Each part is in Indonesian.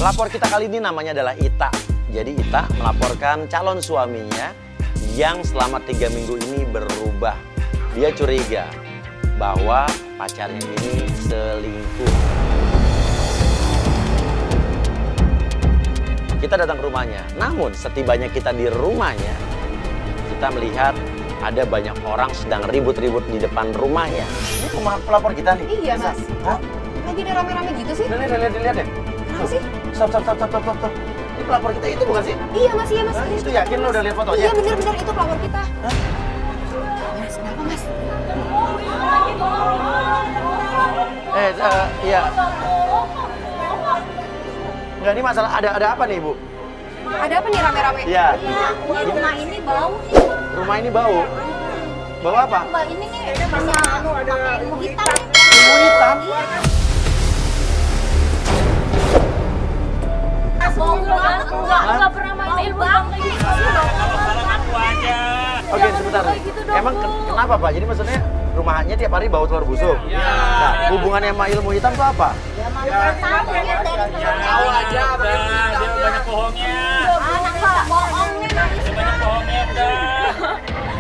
Pelapor kita kali ini namanya adalah Ita. Jadi Ita melaporkan calon suaminya yang selama 3 minggu ini berubah. Dia curiga bahwa pacarnya ini selingkuh. Kita datang ke rumahnya, namun setibanya kita di rumahnya, kita melihat ada banyak orang sedang ribut-ribut di depan rumahnya. Ini rumah pelapor kita nih? Iya, Mas. Hah? Lagi ada rame-rame gitu sih? Lihat deh. Kenapa sih? Stop. Ini pelapor kita itu bukan sih? Iya, Mas. Iya, Mas. Hah? Itu yakin lo udah lihat fotonya? Iya, bener-bener itu pelapor kita. Hah? Mas, kenapa, Mas? Iya. Enggak, ini masalah ada apa nih, Bu? Ada apa nih rame-rame? Iya. Rumah ini bau. Rumah ini bau. Bau apa? Mbak ini nih ada ilmu hitam. Ilmu hitam. Enggak pernah main ilmu hitam kayak gitu. Oke, sebentar. Emang kenapa, Pak? Jadi maksudnya rumahnya tiap hari bau telur busuk? Iya. Nah, hubungannya sama ilmu hitam itu apa? Ya mana tahu ya dari Tahu aja, dia banyak bohongnya. anak Pak bohong nih dari Banyak bohongnya udah.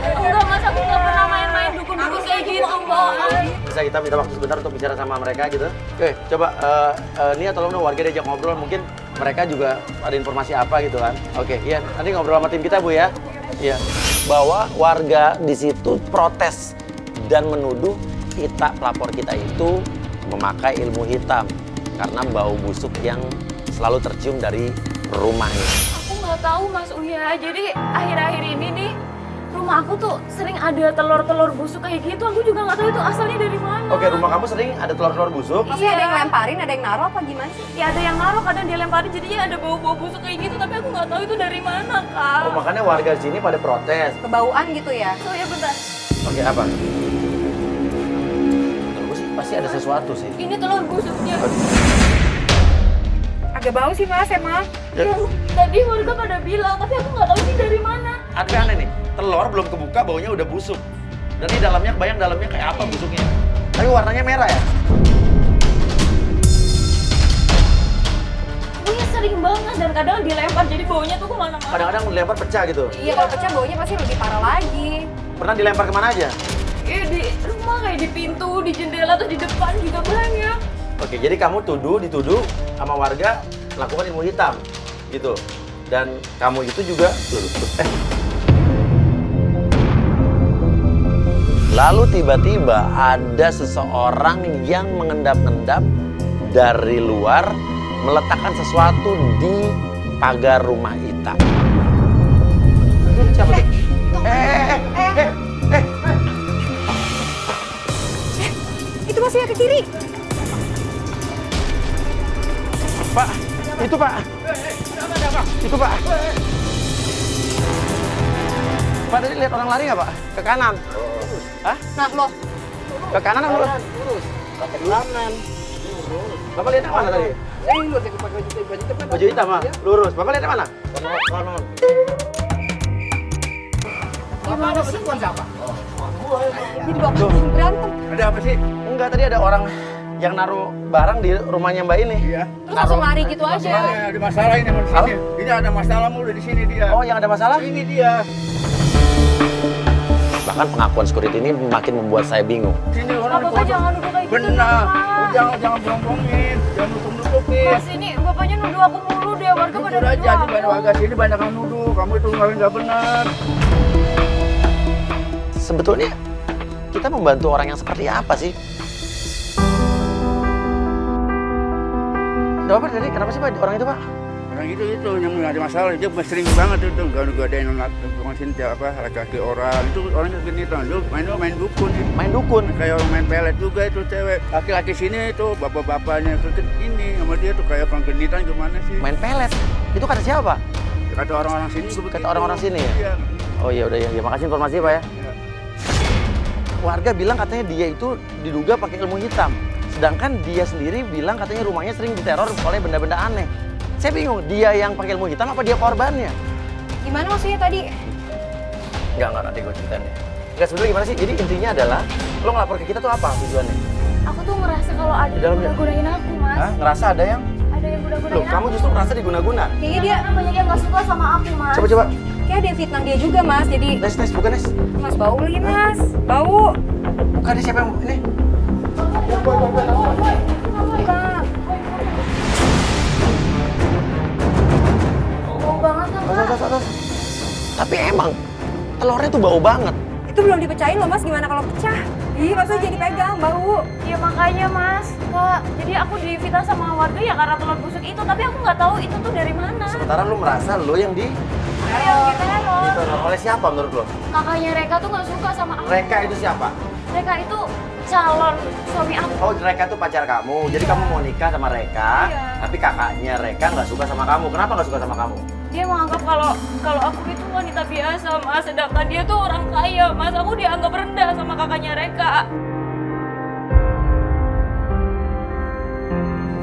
Enggak, Mas, aku enggak pernah main-main dukun-dukun kayak gitu, Mbak. Bisa kita minta waktu sebentar untuk bicara sama mereka gitu? Oke, coba Nia tolong dong warga diajak ngobrol, mungkin mereka juga ada informasi apa gitu kan? Oke, iya, nanti ngobrol sama tim kita, Bu ya. Iya. Bahwa warga di situ protes dan menuduh Ita pelapor kita itu memakai ilmu hitam karena bau busuk yang selalu tercium dari rumahnya. Aku nggak tahu, Mas Uya. Jadi akhir-akhir ini nih rumah aku tuh sering ada telur-telur busuk kayak gitu. Aku juga nggak tahu itu asalnya dari mana. Oke, rumah kamu sering ada telur-telur busuk? Maksudnya ada yang ngelemparin, ada yang naruh apa gimana sih? Ya ada yang naruh, kadang dia lemparin, jadinya ada bau-bau busuk kayak gitu. Tapi aku nggak tahu itu dari mana, Kak. Oh, makanya warga di sini pada protes. Kebauan gitu ya? Oh ya bentar. Oke, apa? Terus pasti ada sesuatu sih. Ini telur busuknya. Agak bau sih, Mas, emang. Ya. Tadi warga pada bilang, tapi aku nggak tahu ini dari mana. Aneh nih, telur belum kebuka baunya udah busuk. Dan di dalamnya, kebayang dalamnya kayak apa busuknya. Tapi warnanya merah ya? Iya sering banget dan kadang dilempar jadi baunya tuh kemana-mana. Kadang-kadang dilempar pecah gitu. Iya, kalau pecah baunya pasti lebih parah lagi. Pernah dilempar kemana aja? Di rumah kayak di pintu, di jendela, terus di depan juga banyak. Oke, jadi kamu dituduh sama warga melakukan ilmu hitam, gitu. Dan kamu itu juga, Lalu tiba-tiba ada seseorang yang mengendap-endap dari luar meletakkan sesuatu di pagar rumah Ita. Siapa tuh? Itu masih ke kiri. Pak, itu Pak. Itu Pak. Pak, tadi lihat orang lari nggak Pak? Ke kanan. Hah? Nah, loh. Ke kanan apa lurus? Pakai kanan. Bapak lihat yang mana tadi? Ini lu pakai baju hitam. Baju hitam, ah? Lurus. Bapak lihat yang mana? Kanan. Gimana sih? Siapa? Jadi bapak berantem. Ada apa sih? Enggak, tadi ada orang yang naruh barang di rumahnya Mbak ini. Iya. Terus langsung lari gitu aja. Ada masalah ini di sini. Ini ada masalah mulu di sini dia. Oh, yang ada masalah? Ini dia. Bahkan pengakuan security ini makin membuat saya bingung. Sini orang Bapak jangan nuduh kayak gitu. benar. Pak. Jangan bohong-bohongin. Jangan nutup-nutupin. Mas, ini bapaknya nuduh aku mulu deh, warga pada Jujur aja, nuduh ini banyak warga sini banyak yang nuduh. Kamu itu nggak benar. Sebetulnya kita membantu orang yang seperti apa sih? Bapak tadi kenapa sih Pak orang itu Pak? Orang itu yang nggak ada masalah, dia sering banget itu nggak ada yang sini apa laki-laki orang itu orangnya gini tuh, lu main dukun, Main dukun. kayak orang main pelet juga itu cewek, laki-laki sini itu bapak-bapaknya itu ini sama dia tuh kayak orang genitan gimana sih? Main pelet. Itu kata siapa Pak? Kata orang-orang sini juga Kata begitu. orang-orang sini ya? Iya. Oh iya udah ya, makasih informasi Pak ya. Warga bilang katanya dia itu diduga pakai ilmu hitam. Sedangkan dia sendiri bilang katanya rumahnya sering diteror oleh benda-benda aneh. Saya bingung, dia yang pakai ilmu hitam apa dia korbannya? Gimana maksudnya tadi? Enggak, nanti gue ceritain deh. Enggak, sebenarnya gimana sih? Jadi intinya adalah, lo ngelapor ke kita tuh apa tujuannya? Aku tuh ngerasa kalau ada Di yang dalamnya? udah godain aku, Mas. Hah? Ngerasa ada yang? Ada yang udah guna-gunain Loh, kamu justru merasa diguna-guna? Kayaknya dia Banyak yang nggak suka sama aku, Mas. Coba. kayak ada yang fitnah dia juga mas. Jadi Nes, bukan Nes. mas bau lagi mas, bau. Bukan ini siapa yang ini? Kak, Bau banget kan, Kak? Tapi emang telurnya tuh bau banget. itu belum dipecahin loh mas. Gimana kalau pecah? Ih, maksudnya jadi pegang bau. Ya makanya mas, Kak. Jadi aku difitnah sama warga ya karena telur busuk itu. Tapi aku nggak tahu itu tuh dari mana. Sementara lu merasa lu yang di Yang diteror. diteror oleh siapa menurut lo? Kakaknya Reka tuh nggak suka sama aku. Reka itu siapa? Reka itu calon suami aku. Oh, Reka itu pacar kamu. Jadi kamu mau nikah sama Reka, Iya. tapi kakaknya Reka nggak suka sama kamu. Kenapa nggak suka sama kamu? Dia menganggap kalau aku itu wanita biasa, mas. Sedangkan dia tuh orang kaya, mas. Aku dianggap rendah sama kakaknya Reka.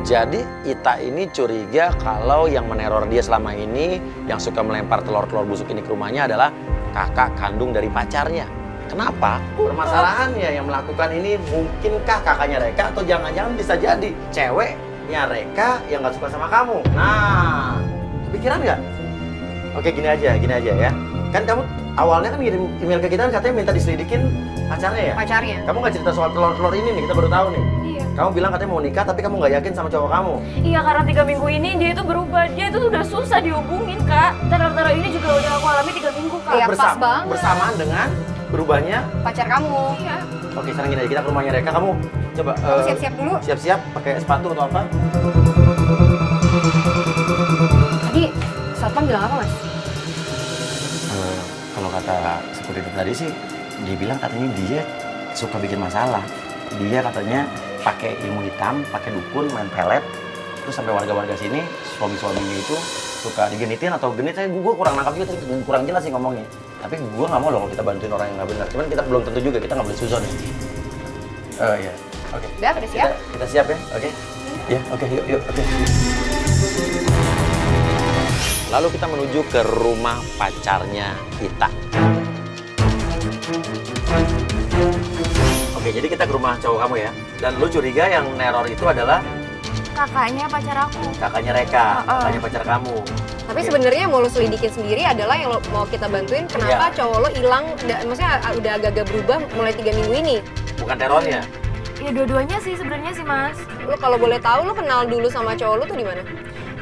Jadi Ita ini curiga kalau yang meneror dia selama ini, yang suka melempar telur-telur busuk ini ke rumahnya adalah kakak kandung dari pacarnya. Kenapa? Permasalahannya yang melakukan ini mungkinkah kakaknya Reka atau jangan-jangan bisa jadi ceweknya Reka yang nggak suka sama kamu. Nah, kepikiran nggak? Oke, gini aja ya. Kan kamu awalnya kan ngirim email ke kita kan katanya minta diselidikin pacarnya ya? Pacarnya. Kamu nggak cerita soal telur-telur ini nih, kita baru tahu nih. Iya. Kamu bilang katanya mau nikah tapi kamu nggak yakin sama cowok kamu. Iya, karena 3 minggu ini dia itu berubah. Dia itu udah susah dihubungin, Kak. Teror-teror ini juga udah aku alami 3 minggu, Kak. Iya, pas banget. Bersamaan dengan berubahnya. Pacar kamu. Iya. Oke, sekarang gini aja, kita ke rumahnya Reka. Kamu coba Kamu siap-siap dulu. siap-siap pakai sepatu atau apa? Tadi satpam bilang apa mas? Kalau kata security tadi sih, dia bilang katanya dia suka bikin masalah. Dia katanya pakai ilmu hitam, pakai dukun, main pelet, terus sampai warga-warga sini suami-suaminya itu suka digenitin atau genit. Saya gue kurang nangkap juga, kurang jelas sih ngomongnya. Tapi gue nggak mau loh kalau kita bantuin orang yang nggak benar. Cuman kita belum tentu juga, kita nggak boleh suzon. Iya, oke. Udah, pada siap? Kita siap ya, oke? Ya, oke, yuk, oke. Lalu kita menuju ke rumah pacarnya Ita. Oke, jadi kita ke rumah cowok kamu ya. Dan lu curiga yang neror itu adalah Kakaknya pacar aku. kakaknya Reka, kakaknya pacar kamu. Tapi Oke. sebenarnya yang mau lo selidikin sendiri adalah yang lo mau kita bantuin kenapa Iya. cowok lo hilang, maksudnya udah agak-agak berubah mulai 3 minggu ini. Bukan terornya. Ya dua-duanya sih sebenarnya sih, Mas. Lo kalau boleh tahu lo kenal dulu sama cowok lo tuh di mana?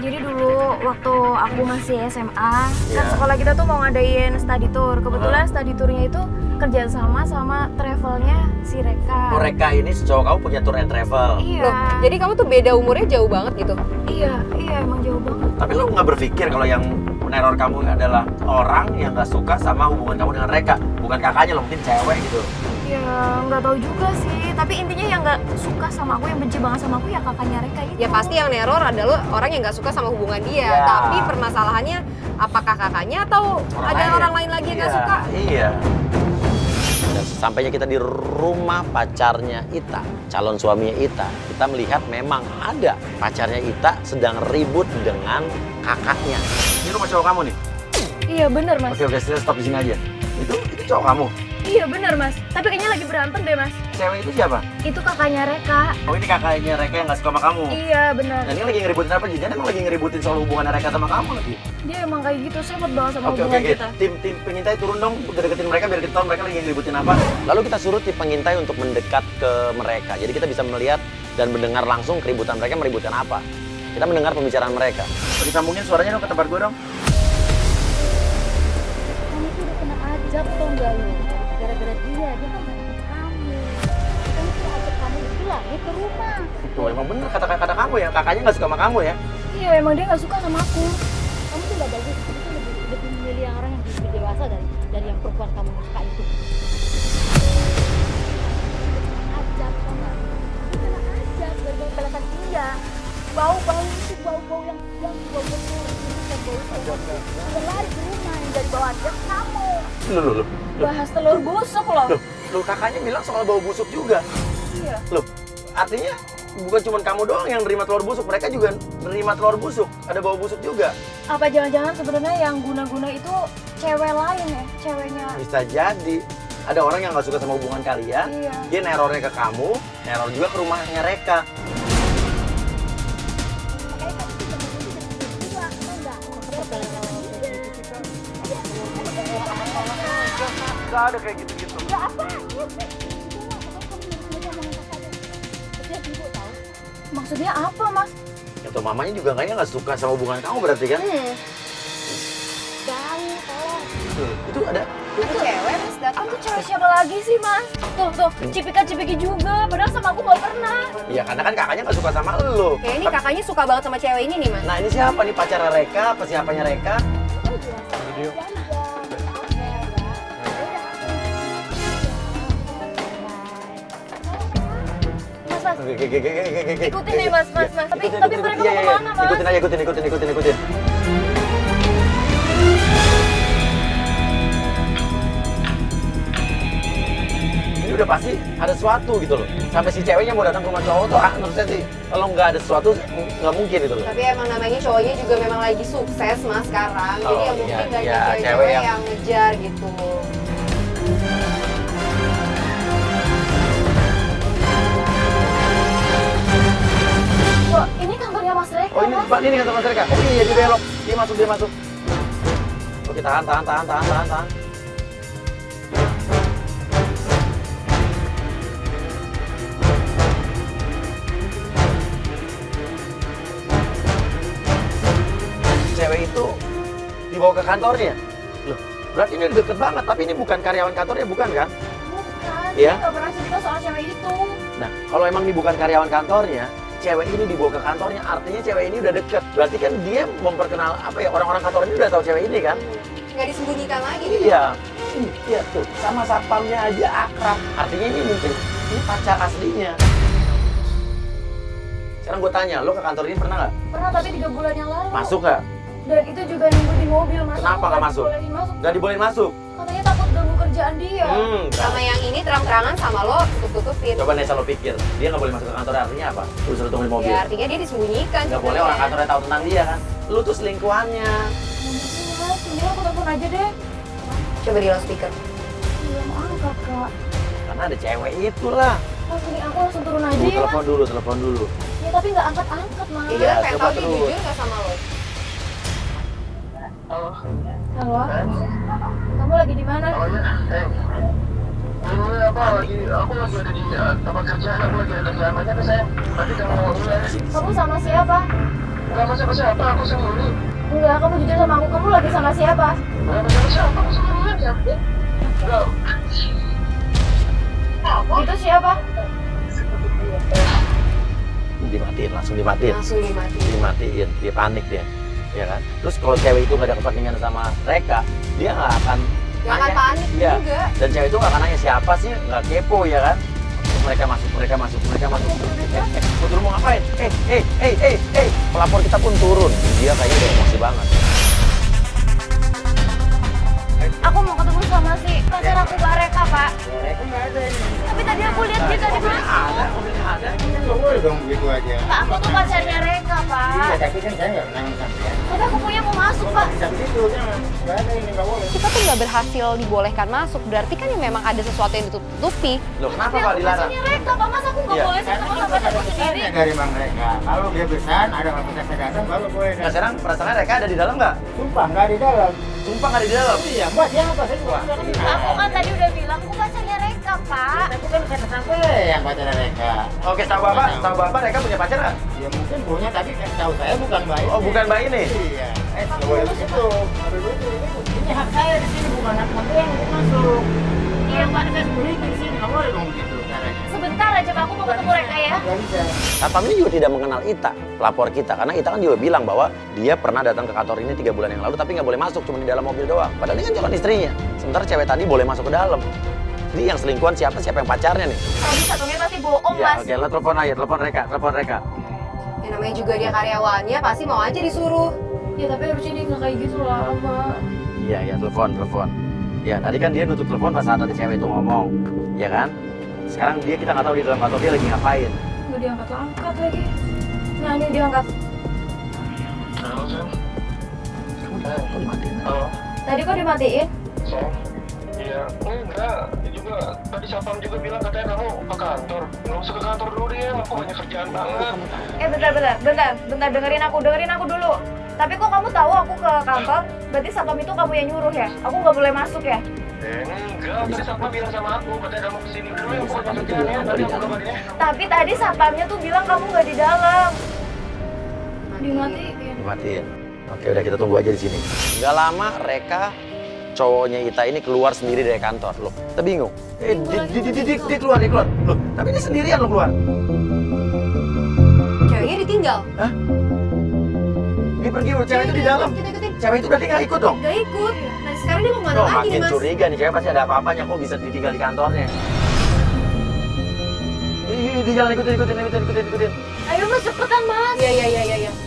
Jadi dulu waktu aku masih SMA, kan Iya. sekolah kita tuh mau ngadain study tour. Kebetulan study tournya itu kerjaan sama travelnya si Reka. Oh, Reka ini si cowok kamu punya tour and travel. Iya. Loh, jadi kamu tuh beda umurnya jauh banget gitu. Iya emang jauh banget. Tapi lu nggak berpikir kalau yang meneror kamu adalah orang yang nggak suka sama hubungan kamu dengan Reka, bukan kakaknya lo, mungkin cewek gitu. Ya nggak tahu juga sih. Tapi intinya yang nggak suka sama aku, yang benci banget sama aku ya kakaknya Reka itu. Ya pasti yang neror adalah orang yang nggak suka sama hubungan dia. Ya. Tapi permasalahannya apakah kakaknya atau ada orang lain lagi yang nggak suka? Iya. Dan sampainya kita di rumah pacarnya Ita, calon suaminya Ita, kita melihat memang ada pacarnya Ita sedang ribut dengan kakaknya. Ini rumah cowok kamu nih? Iya bener Mas. Oke, stop di sini aja. Itu cowok kamu? Iya bener Mas. Tapi kayaknya lagi berantem deh Mas. Cewek itu siapa? Itu kakaknya Reka. Oh, ini kakaknya Reka yang nggak suka sama kamu? Iya bener. Dan ini lagi ngeributin apa? Jadi emang lagi ngeributin soal hubungan Reka sama kamu lagi? Dia emang kayak gitu, sempat banget sama Oke, hubungan kita. Tim pengintai turun dong, deketin mereka biar kita tahu mereka lagi ngeributin apa. Lalu kita suruh tim pengintai untuk mendekat ke mereka. Jadi kita bisa melihat dan mendengar langsung keributan mereka meributkan apa. Kita mendengar pembicaraan mereka. Disambungin suaranya dong ke tempat gue dong. Kamu tuh udah kena ajab tau nggak lu? Gara-gara dia kan banyak kamu. Kamu tuh ajab kamu itu lagi ke rumah. Tuh emang bener kata-kata kamu ya, kakaknya nggak suka sama kamu ya. Iya emang dia nggak suka sama aku. Kamu tuh nggak bagus. Kamu tuh lebih memilih yang orang yang lebih dewasa dari yang perempuan kamu suka itu. Ajab tau nggak? Itu kena ajab gara-gara balasan dia. Bau-bau itu bau-bau yang bau-bau udah lari ke rumah yang dari bawah dia kamu. Loh. Bahas telur busuk loh. Loh, kakaknya bilang soal bau busuk juga. Iya. Loh, artinya bukan cuma kamu doang yang nerima telur busuk, mereka juga nerima telur busuk. Ada bau busuk juga. Apa jangan-jangan sebenarnya yang guna-guna itu cewek lain ya, ceweknya. Bisa jadi. Ada orang yang nggak suka sama hubungan kalian, Iya. dia nerornya ke kamu, neror juga ke rumahnya Reka. Makanya kamu tuh jangan nggak ada kayak gitu-gitu. Ya apa? Iya sih. Udah lah, pokoknya kamu ngomong apa aja. Setiap ibu tahu. Maksudnya apa, Mas? Ya tuh mamanya juga kayaknya nggak suka sama hubungan kamu berarti kan? Tahu, tolong. Tuh, itu ada. Itu cewek terus datang. Aku cewek siapa lagi sih, Mas? Tuh, Cipika-cipiki juga. Padahal sama aku nggak pernah. Iya, karena kan kakaknya nggak suka sama lo. Kayak ini kakaknya suka banget sama cewek ini nih, Mas. Nah, ini siapa nih pacarnya Reka? Apa siapanya Reka? Oh, biasa aja. Mas. Ikutin Ikutin deh, Mas. Tapi mereka mau kemana, Mas? Ikutin aja, ikutin. Ini udah pasti ada sesuatu gitu loh. Sampai si ceweknya mau datang ke rumah cowok tuh, menurut saya sih kalau nggak ada sesuatu nggak mungkin gitu loh. Tapi emang namanya cowoknya juga memang lagi sukses, Mas, sekarang. Jadi Oh, ya mungkin iya, banyak iya, cewek-cewek cewek yang ngejar gitu. Wah, ini kantornya Mas Reka, Oh ini Mas. Pak, ini kantor Mas Reka. Oh iya, dia belok. Dia masuk. Oke, tahan. Cewek itu dibawa ke kantornya. Loh, berarti ini deket banget, tapi ini bukan karyawan kantornya, bukan kan? Bukan, Iya? dia nggak pernah cerita soal cewek itu. Nah, kalau emang ini bukan karyawan kantornya, cewek ini dibawa ke kantornya, artinya cewek ini udah deket. Berarti kan dia memperkenal apa ya, orang-orang kantor ini udah tahu cewek ini kan? Nggak disembunyikan lagi gitu. Iya. Iya tuh, sama satpamnya aja akrab. Artinya ini mungkin ini pacar aslinya. Sekarang gue tanya, lo ke kantor ini pernah nggak? Pernah, tapi 3 bulan yang lalu. Masuk nggak? Dan itu juga nunggu di mobil, Mas. Kenapa Aku nggak masuk? dibolehin masuk. Nggak dibolehin masuk? Katanya takut ganggu kerjaan dia. Sama yang ini terang-terangan sama lo tutup-tutupin. Coba Nesa lo pikir, dia nggak boleh masuk ke kantor artinya apa? Lu suruh tunggu di mobil. Ya artinya dia disembunyikan. Nggak boleh orang kantornya tahu tentang dia kan? Lu tuh selingkuhannya. Mana sih, Mas? Ini aku telepon aja deh. Coba di loudspeaker. Iya, mau angkat, Kak. Karena ada cewek itulah. Mas, ini aku langsung turun aja Lu ya, Mas. telepon dulu. Ya, tapi nggak angkat-angkat, Mas. Iya, Iya, pengen coba tahu dia terus. jujur nggak sama lo. Halo? Kamu lagi di mana? Ini apa lagi? Aku lagi ada di tempat kerjaan. Aku lagi ada kerjaan banyak nih saya. Nanti kamu mau dulu ya. Kamu sama siapa? Enggak sama siapa. Aku sendiri. Enggak, kamu jujur sama aku. Kamu lagi sama siapa? Enggak sama siapa. Aku sendirian ya. Enggak. Itu siapa? Dimatiin, langsung dimatiin. Langsung dimatiin. Dimatiin, dia panik dia. Ya kan? Terus kalau cewek itu nggak ada kepentingan sama mereka, dia nggak akan Nggak akan nanya. panik Iya. juga. Dan cewek itu nggak akan nanya siapa sih, nggak kepo ya kan? Mereka masuk. Gua turun mau ngapain? Pelapor kita pun turun. Dia kayaknya udah emosi banget. Aku mau ketemu sama si pacar aku, Mbak Reka, Pak. Mereka nggak ada ini. Tapi tadi aku lihat dia tadi masuk. Mobilnya ada. Nggak boleh dong begitu aja. Pak, aku tuh pacarnya Reka, Iya, Pak. tapi kan saya nggak menang sampean. Tapi aku punya mau masuk, Pak. Bisa begitu, jangan. Nggak ada ini, nggak boleh. Kita tuh nggak berhasil dibolehkan masuk. Berarti kan memang ada sesuatu yang ditutupi. Loh, kenapa Tapi Pak aku dilarang? pacarnya Reka, Pak. Mas, aku nggak Iya. boleh Karena ketemu kan sama ada pacarku sendiri. pesannya dari Bang Reka. Kalau dia pesan, ada Bang Reka datang, baru boleh. Nah, sekarang perasaannya mereka ada di dalam nggak? Sumpah, nggak di dalam. Sumpah nggak ada di dalam. Iya, Mbak, siapa? Saya juga nggak kenal. Aku kan tadi udah bilang, aku pacarnya Reka, Pak. Tapi kan kata sampai yang pacar Reka. Oke, tahu bapak mereka punya pacar nggak? Ya mungkin punya, tapi kan tahu saya bukan Mbak ini. Oh, bukan Mbak ini? Iya. Nggak boleh begitu. Nggak boleh begitu. Ini hak saya di sini, bukan hak sampean untuk masuk. Iya, Mbak, saya sembunyi di sini. Nggak boleh dong begitu caranya. Sebentar aja, Pak. Aku mau ketemu Reka ya. Nggak bisa. Satpam ini juga tidak mengenal Ita, pelapor kita. Karena Ita kan juga bilang bahwa dia pernah datang ke kantor ini 3 bulan yang lalu, tapi nggak boleh masuk, cuma di dalam mobil doang. Padahal ini kan calon istrinya. Sementara cewek tadi boleh masuk ke dalam. Jadi yang selingkuhan siapa yang pacarnya nih? Tadi satunya pasti bohong, Ya, Mas. oke, lo telepon aja, telepon Reka. Ya namanya juga dia karyawannya, pasti mau aja disuruh. Ya, tapi harusnya dia nggak kayak gitu lah, Mbak. Iya, telepon. Ya, tadi kan dia nutup telepon pas saat ada cewek itu ngomong, ya kan? Sekarang kita nggak tahu di dalam kantor dia lagi ngapain. Nggak diangkat-angkat lagi. Nah, ini diangkat. Halo, Sam. Kok dimatiin? Halo. Tadi kok dimatiin? Sam. Iya. Enggak. Dia juga tadi Satpam juga bilang katanya kamu ke kantor. Nggak usah ke kantor dulu deh. Aku banyak kerjaan banget. Bentar, dengerin aku dulu. Tapi kok kamu tahu aku ke kantor? Berarti satpam itu kamu yang nyuruh ya? Aku nggak boleh masuk ya? Enggak, tadi Satpam bilang sama aku, katanya kamu kesini dulu yang bukan maksudnya. Tadi aku kabarnya. Tapi tadi satpamnya tuh bilang kamu nggak di dalam. Dimatiin. Dimatiin. Oke, udah kita tunggu aja di sini. Nggak lama Reka, cowoknya Ita ini keluar sendiri dari kantor. Loh, kita bingung. Dia keluar. Loh, tapi dia sendirian lo keluar. Ceweknya ditinggal. Hah? Dia pergi, cewek itu di dalam. Kita ikutin. Cewek itu berarti nggak ikut dong? Gak ikut. Nah sekarang dia mau kemana Loh, lagi nih makin mas? curiga nih, cewek pasti ada apa-apanya. Kok bisa ditinggal di kantornya? Di jalan ikutin. Ayo mas, cepetan mas. Iya.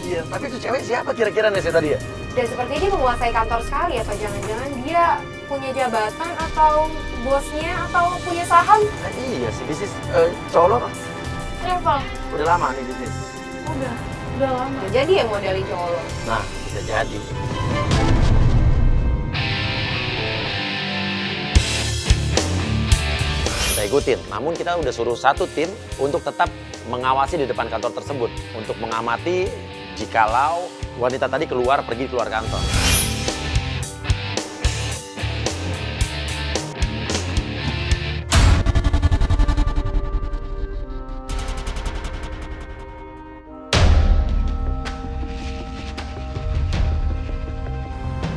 Iya, tapi itu cewek siapa kira-kira nih saya tadi ya? Dan sepertinya dia menguasai kantor sekali apa jangan-jangan dia punya jabatan atau bosnya atau punya saham? Nah, iya sih, bisnis cowok lo Travel. udah lama nih bisnis. Udah lama. Ya, jadi yang modelin cowok lo. Nah, bisa jadi. Kita ikutin, namun kita udah suruh satu tim untuk tetap mengawasi di depan kantor tersebut untuk mengamati jikalau wanita tadi pergi keluar kantor.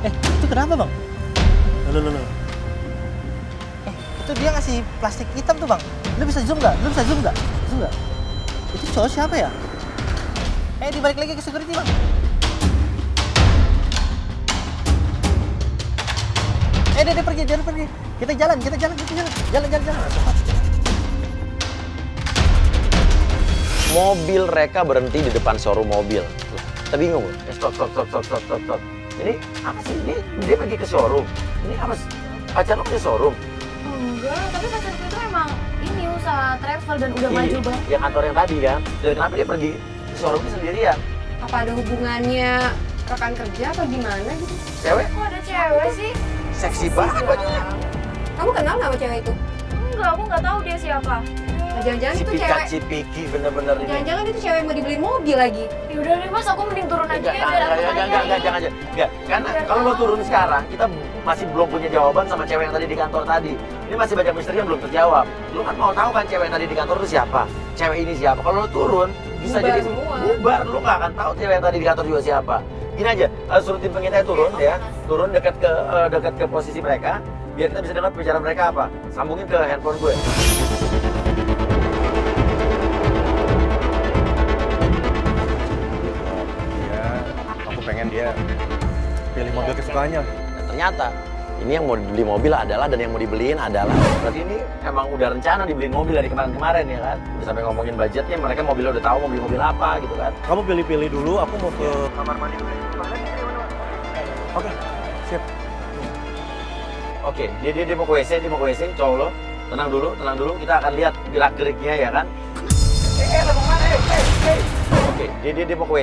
Itu kenapa bang? Loh. Itu dia ngasih plastik hitam tuh bang. Lu bisa zoom nggak? Zoom nggak? Itu cowok siapa ya? Dibalik lagi ke security bang. Dia pergi. Kita jalan. Mobil Reka berhenti di depan showroom mobil. Loh, kita bingung. Stop. Ini apa sih? Dia pergi ke showroom. Ini apa sih? Pacar lo ke showroom? Enggak, tapi pacarku itu emang ini usaha travel dan udah maju banget. Yang kantor yang tadi kan. Dan kenapa dia pergi ke showroomnya sendirian? Apa ada hubungannya rekan kerja atau gimana gitu? Cewek? Kok ada cewek sih? Seksi banget bajunya. Kamu kenal nggak sama cewek itu? Enggak, aku nggak tahu dia siapa. Nah, jangan-jangan itu cewek. Cipiki bener-bener ini. Jangan-jangan itu cewek yang mau dibeliin mobil lagi. Yaudah deh mas, aku mending turun aja ya. Enggak. Karena kalau lo turun sekarang, kita masih belum punya jawaban sama cewek yang tadi di kantor tadi. Ini masih banyak misteri yang belum terjawab. Lo kan mau tahu kan cewek yang tadi di kantor itu siapa? Cewek ini siapa? Kalau lo turun, bisa Bubar jadi semua. bubar. Lo nggak akan tahu cewek yang tadi di kantor juga siapa. Gini aja, suruh tim pengintai turun ya. Turun dekat ke posisi mereka. Biar kita bisa dengar pembicaraan mereka apa. Sambungin ke handphone gue. Aku pengen dia pilih model kesukaannya. Dan ternyata ini yang mau dibeli mobil adalah dan yang mau dibeliin adalah. Berarti ini emang udah rencana dibeliin mobil dari kemarin-kemarin ya kan. Udah sampai ngomongin budgetnya, mereka mobilnya udah tahu mau beli mobil apa gitu kan. Kamu pilih-pilih dulu, aku mau ke kamar mandi dulu. Oke, siap. Oke, dia mau ke WC, cowok lo. Tenang dulu, kita akan lihat gerak-geriknya ya kan. Lo mau mana? Oke, dia mau ke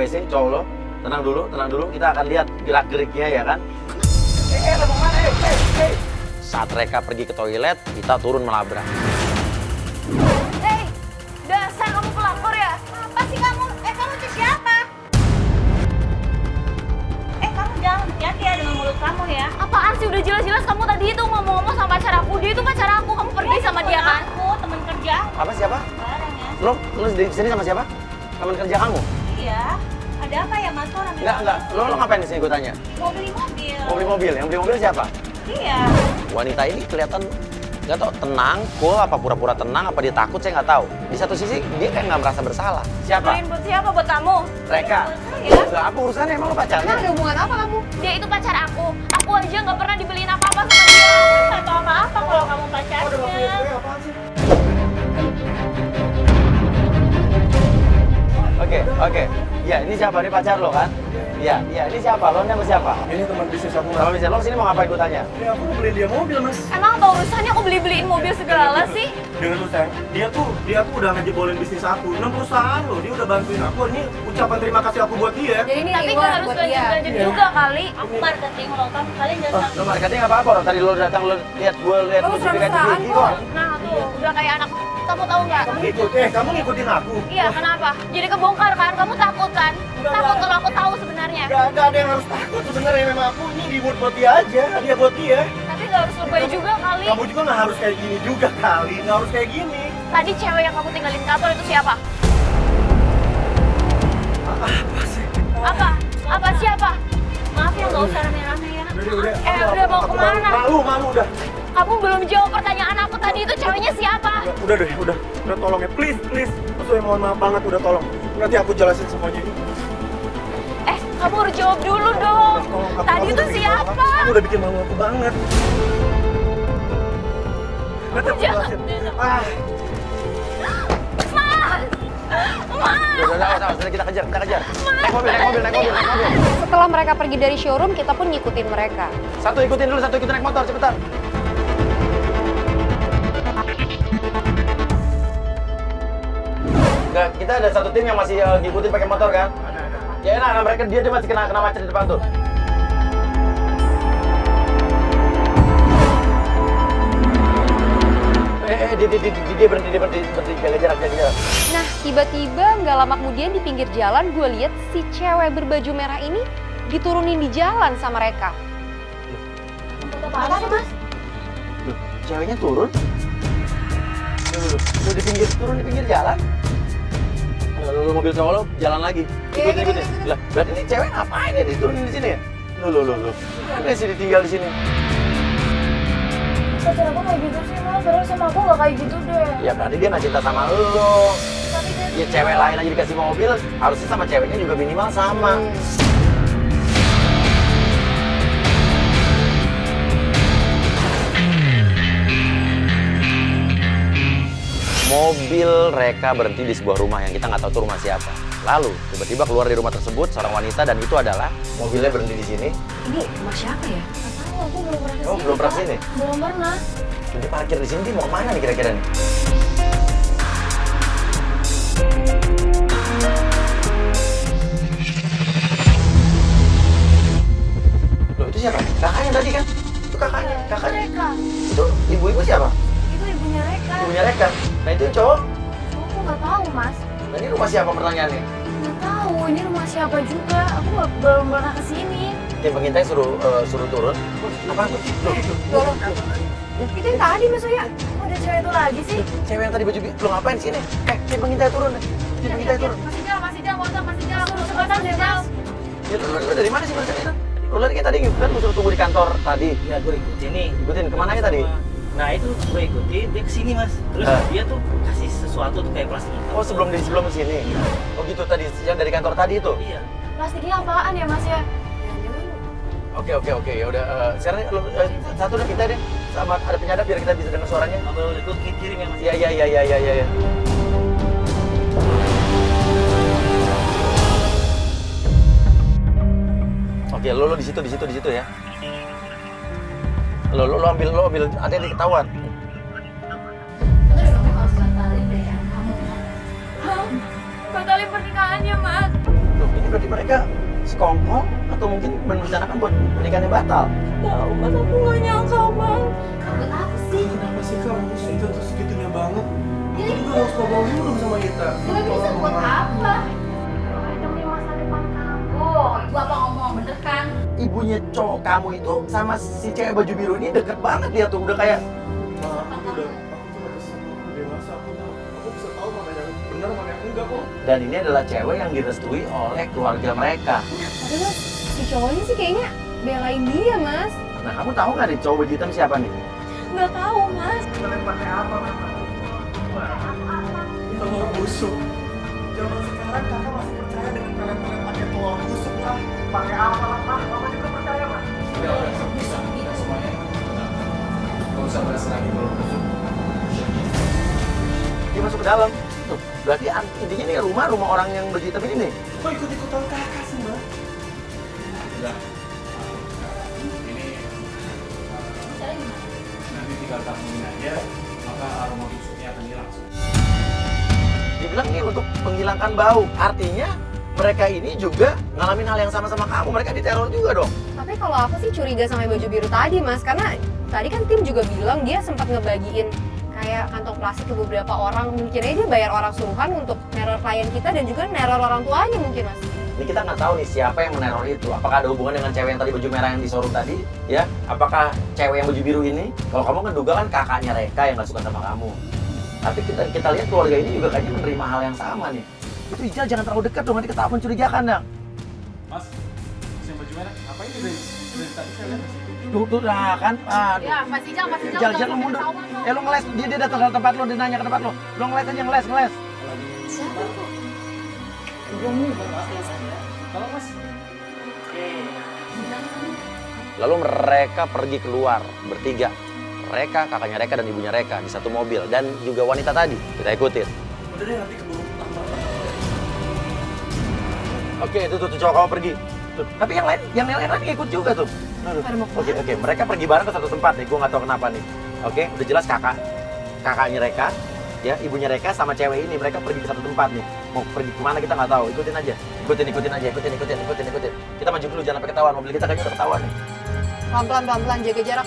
WC, cowok lo. Tenang dulu, kita akan lihat gerak-geriknya ya kan. Lo mau mana? Saat mereka pergi ke toilet, kita turun melabrak. Hei, dasar kamu pelakor ya? Apa sih kamu? Kamu itu siapa? Kamu jangan hati-hati ya dengan mulut kamu ya. Apaan sih? Udah jelas-jelas kamu tadi itu ngomong-ngomong sama pacar aku. Dia itu pacar aku, kamu pergi sama dia kan? Aku teman kerja. Apa siapa? Barang ya. Lo di sini sama siapa? Teman kerja kamu? Iya. Ada apa ya mas? Kok rame? Enggak. Lo ngapain di sini gue tanya? Mau beli mobil. Mau beli mobil. Yang beli mobil siapa? Iya. Wanita ini kelihatan nggak tahu tenang, cool, apa pura-pura tenang, apa dia takut, saya nggak tahu. Di satu sisi dia kayak nggak merasa bersalah. Siapa? Beliin buat siapa? Buat kamu? Reka. Ya. Nggak apa urusannya, emang lo pacarnya? Emang ada hubungan apa kamu? Dia itu pacar aku. Aku aja nggak pernah dibeliin apa-apa sama dia. Aku nggak tahu apa-apa kalau kamu pacarnya. Oke. Ya, ini siapa? Ini pacar lo kan? Iya. Ini siapa? Lo sama siapa? Ini teman bisnis aku, Sama Mas. bisa. Lo sini mau ngapain gue tanya? Ini aku mau beliin dia mobil, Mas. Emang apa urusannya aku beli-beliin mobil segala sih? Dengan lu sayang, dia tuh udah ngejebolin bisnis aku. 6 perusahaan loh, dia udah bantuin aku. Ini ucapan terima kasih aku buat dia. Jadi ini Tapi reward nggak harus buat dia. lanjut juga kali. Aku marketing loh, kalian jangan Lo sampai. marketing nggak apa-apa orang. Tadi lo datang, lo lihat gue lihat Lo notifikasi mesra-mesraan Gigi kok. kok. Nah tuh, udah kayak anak. Kamu tahu nggak? Kamu ngikutin aku. Iya, kenapa? Jadi kebongkar kan? Kamu takut kan? Enggak, Takut enggak. kalau aku tahu sebenarnya. Gak ada yang harus takut sebenarnya, memang aku ini dibuat buat dia aja, hadiah buat dia. Tapi nggak harus lebay juga kali. Kamu juga nggak harus kayak gini juga kali, nggak harus kayak gini. Tadi cewek yang kamu tinggalin kantor itu siapa? Apa sih? Apa? Apa siapa? Maaf ya, nggak usah rame-rame ya. Udah mau kemana? Malu udah. Kamu belum jawab pertanyaan aku tadi, itu ceweknya siapa? Udah tolong ya, please. Maksudnya mohon maaf banget, udah tolong. Nanti aku jelasin semuanya. Kamu harus jawab dulu dong. Tadi itu siapa? Kamu udah bikin malu aku banget. Nanti aku jelasin. Udah, kita kejar. Naik mobil. Setelah mereka pergi dari showroom, kita pun ngikutin mereka. Satu ikutin naik motor, cepetan. Enggak, kita ada satu tim yang masih ngikutin pakai motor kan? Ada. Ya enak, mereka dia masih kena macet di depan tuh. Dia berhenti, jaga jarak. Nah, tiba-tiba nggak lama kemudian di pinggir jalan gue lihat si cewek berbaju merah ini diturunin di jalan sama mereka. Apa sih, Mas? Loh, ceweknya turun? Loh, turun di pinggir jalan? Lalu mobil cowok lo jalan lagi. Ikutin. Lah, berarti ini cewek ngapain ya diturunin di sini ya? Loh. Kenapa sih ditinggal di sini? Pacar aku kayak gitu sih, Mas. Terus sama aku nggak kayak gitu deh. Ya berarti dia nggak cinta sama lo. Tapi dia... Ya cewek lain aja dikasih mobil, harusnya sama ceweknya juga minimal sama. Mobil Reka berhenti di sebuah rumah yang kita nggak tahu tuh rumah siapa. Lalu tiba-tiba keluar dari rumah tersebut seorang wanita dan itu adalah mobilnya berhenti di sini. Ini rumah siapa ya? Nggak tahu, aku belum pernah kesini. Oh, belum pernah sini? Belum pernah. Dia parkir di sini, dia mau kemana nih kira-kira nih? Loh, itu siapa? Kakaknya tadi kan? Itu kakaknya. Reka. Itu ibu-ibu siapa? Itu ibunya Reka. Ibunya Reka. Nah itu yang cowok. Aku nggak tahu, Mas. Nah ini rumah siapa pertanyaannya? Nggak tahu, ini rumah siapa juga. Aku belum pernah kesini. Tim pengintai suruh turun. Apa? Loh. Itu yang tadi Mas Uya. Kok ada cewek itu lagi sih? Cewek yang tadi baju biru, lo ngapain di sini? Tim pengintai turun. Tim pengintai turun. Masih jalan, motor masih jalan. Suruh cepetan deh, Mas. Ya lu dari mana sih barusan itu? Lu lari kayak tadi kan lu suruh tunggu di kantor tadi. Ya gue ikutin nih. Ikutin kemana ya tadi? Nah itu gue ikutin, dia kesini Mas. Terus dia tuh kasih sesuatu tuh kayak plastik hitam. Oh sebelum sini. Oh gitu tadi yang dari kantor tadi itu? Iya. Plastiknya apaan ya, Mas ya? Oke ya udah sekarang lu satu deh kita deh sama ada penyadap biar kita bisa dengar suaranya. Kalau ikut kirim ya Mas. Iya. Oke, lo di situ ya. Lo ambil hati-hati ketahuan. Hah? Batalin pernikahannya, Mas. Loh, ini berarti mereka sekongkol atau mungkin merencanakan buat pernikahannya batal? Tahu, Mas, aku nggak nyangka, Mas. Buat apa sih? Kenapa sih kamu itu tuh segitunya banget? Aku juga harus ngobrol dulu sama kita. Gue bisa buat apa? Demi masa depan kamu. Ibu apa ngomong, bener kan? Ibunya cowok kamu itu sama si cewek baju biru ini deket banget dia tuh udah kayak. Aku tuh dewasa, aku bisa tahu mana yang benar mana yang enggak kok. Dan ini adalah cewek yang direstui oleh keluarga mereka. Tapi Mas, si cowoknya sih kayaknya belain dia, Mas. Nah kamu tahu nggak nih cowok baju hitam siapa nih? Nggak tahu, Mas. Kalian pakai apa Mama? Telur busuk. Zaman sekarang kakak masih percaya dengan kalian pakai telur busuk lah. Pakai apa lah Pak? Mama juga percaya Pak. Ya udah, bisa kita semuanya. Gak usah bahas lagi telur busuk. Dia masuk ke dalam. Tuh, berarti intinya ini rumah orang yang baju hitam ini nih. Kok ikut-ikutan kakak sih Mbak? Udah. Ini nanti tinggal tamuin aja, maka aroma busuknya akan hilang. Dibilang ini untuk menghilangkan bau. Artinya mereka ini juga ngalamin hal yang sama sama kamu. Mereka diteror juga dong. Tapi kalau aku sih curiga sama baju biru tadi, Mas. Karena tadi kan tim juga bilang dia sempat ngebagiin kayak kantong plastik ke beberapa orang. Mungkin aja dia bayar orang suruhan untuk neror klien kita dan juga neror orang tuanya mungkin, Mas. Ini kita nggak tahu nih siapa yang meneror itu. Apakah ada hubungan dengan cewek yang tadi baju merah yang di showroom tadi? Ya, apakah cewek yang baju biru ini? Kalau kamu ngeduga kan kakaknya Reka yang nggak suka sama kamu. Tapi kita lihat keluarga ini juga kayaknya menerima hal yang sama nih. Itu Ijal jangan terlalu dekat dong, nanti ketahuan mencurigakan dong. Mas, yang baju merah, ngapain dari tadi saya lihat? Tuh lah kan, aduh. Ya, Mas Ijal Ijal lo mundur. Lo ngeles, dia datang ke tempat lo, dia nanya ke tempat lo. Lo ngeles aja, ngeles. Siapa tuh? Kalau Mas, Lalu mereka pergi keluar bertiga. Mereka, kakaknya Reka dan ibunya Reka di satu mobil. Dan juga wanita tadi, kita ikutin. Udah deh, nanti keburu Oke, itu tuh cowok kamu pergi. Tuh. Tapi yang lain ikut juga tuh. Oke, mereka pergi bareng ke satu tempat nih. Gue nggak tahu kenapa nih. Oke, udah jelas kakaknya Reka, ya ibunya Reka sama cewek ini mereka pergi ke satu tempat nih. Mau pergi kemana kita nggak tahu. Ikutin aja. Ikutin. Kita maju dulu, jangan sampai ketahuan. Mobil kita kayaknya udah ketahuan nih. Pelan-pelan, jaga jarak.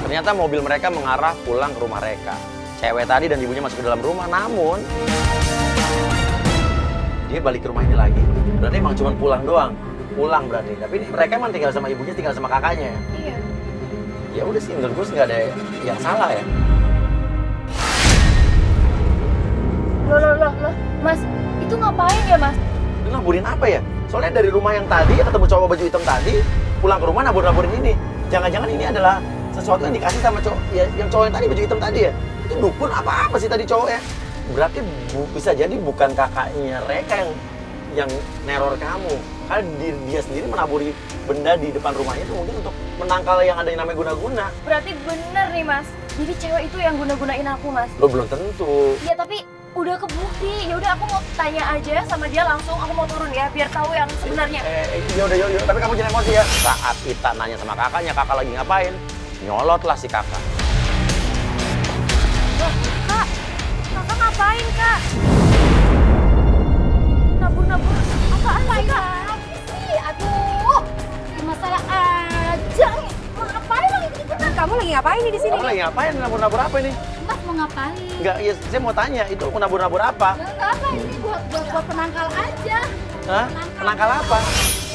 Ternyata mobil mereka mengarah pulang ke rumah Reka. Cewek tadi dan ibunya masuk ke dalam rumah, namun dia balik ke rumah ini lagi. Berarti emang cuma pulang doang. Pulang berarti. Tapi ini mereka emang tinggal sama ibunya, tinggal sama kakaknya ya? Iya. Ya udah sih, menurut gue sih nggak ada yang salah ya. Loh, Mas, itu ngapain ya, Mas? Lu naburin apa ya? Soalnya dari rumah yang tadi, ketemu cowok baju hitam tadi, pulang ke rumah nabur-naburin ini. Jangan-jangan ini adalah sesuatu yang dikasih sama cowok, ya, yang cowok yang tadi baju hitam tadi ya? Itu dukun apa sih tadi cowoknya? Berarti bisa jadi bukan kakaknya Reka yang neror kamu. Karena dia sendiri menaburi benda di depan rumahnya itu mungkin untuk menangkal yang ada yang namanya guna-guna. Berarti bener nih, Mas. Jadi cewek itu yang guna-gunain aku, Mas. Lo belum tentu. Iya, tapi udah kebukti. Ya udah, aku mau tanya aja sama dia langsung. Aku mau turun ya, biar tahu yang sebenarnya. Yaudah. Tapi kamu jangan emosi ya. Saat Ita nanya sama kakaknya, kakak lagi ngapain? Nyolot lah si kakak. Loh, Kak. Kakak ngapain, Kak? Nabur-nabur. Apaan sih, Kak? Aduh, masalah aja nih. Mau ngapain lagi ikutan? Kamu lagi ngapain nih di sini? Kamu lagi ngapain? Nabur-nabur apa ini? Mas mau ngapain? Enggak, ya saya mau tanya, itu mau nabur-nabur apa? Enggak apa, ini buat penangkal aja. Hah? Penangkal apa?